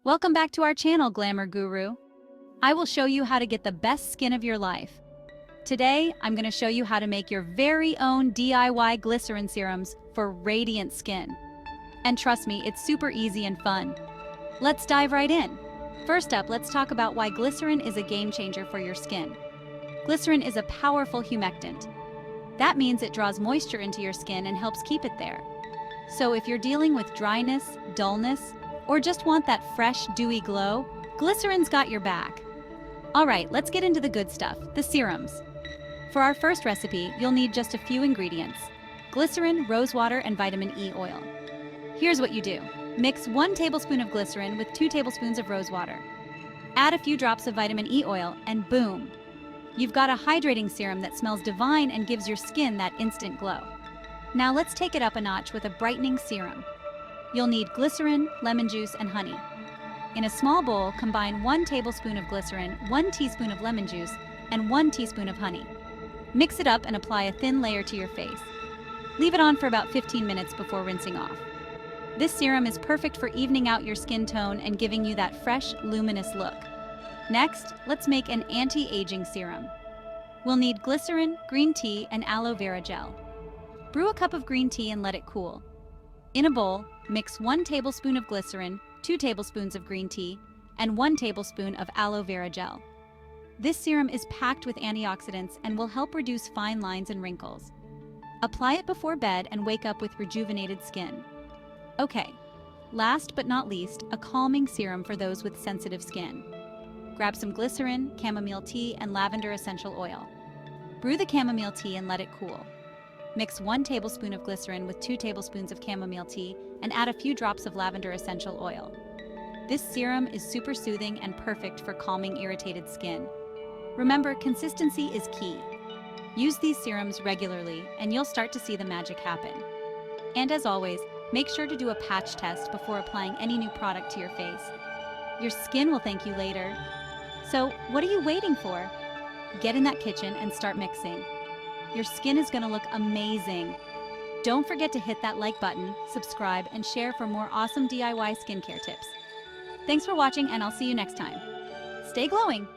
Welcome back to our channel, Glamour Guru. I will show you how to get the best skin of your life. Today, I'm going to show you how to make your very own DIY glycerin serums for radiant skin. And trust me, it's super easy and fun. Let's dive right in. First up, let's talk about why glycerin is a game changer for your skin. Glycerin is a powerful humectant. That means it draws moisture into your skin and helps keep it there. So if you're dealing with dryness, dullness, or just want that fresh, dewy glow, glycerin's got your back. All right, let's get into the good stuff, the serums. For our first recipe, you'll need just a few ingredients: glycerin, rose water, and vitamin E oil. Here's what you do. Mix 1 tablespoon of glycerin with 2 tablespoons of rose water. Add a few drops of vitamin E oil, and boom! You've got a hydrating serum that smells divine and gives your skin that instant glow. Now let's take it up a notch with a brightening serum. You'll need glycerin, lemon juice, and honey. In a small bowl, combine 1 tablespoon of glycerin, 1 teaspoon of lemon juice, and 1 teaspoon of honey. Mix it up and apply a thin layer to your face. Leave it on for about 15 minutes before rinsing off. This serum is perfect for evening out your skin tone and giving you that fresh, luminous look. Next, let's make an anti-aging serum. We'll need glycerin, green tea, and aloe vera gel. Brew a cup of green tea and let it cool. In a bowl, mix 1 tablespoon of glycerin, 2 tablespoons of green tea, and 1 tablespoon of aloe vera gel. This serum is packed with antioxidants and will help reduce fine lines and wrinkles. Apply it before bed and wake up with rejuvenated skin. Okay, last but not least, a calming serum for those with sensitive skin. Grab some glycerin, chamomile tea, and lavender essential oil. Brew the chamomile tea and let it cool. Mix 1 tablespoon of glycerin with 2 tablespoons of chamomile tea and add a few drops of lavender essential oil. This serum is super soothing and perfect for calming irritated skin. Remember, consistency is key. Use these serums regularly and you'll start to see the magic happen. And as always, make sure to do a patch test before applying any new product to your face. Your skin will thank you later. So, what are you waiting for? Get in that kitchen and start mixing. Your skin is going to look amazing. Don't forget to hit that like button, subscribe, and share for more awesome DIY skincare tips. Thanks for watching, and I'll see you next time. Stay glowing!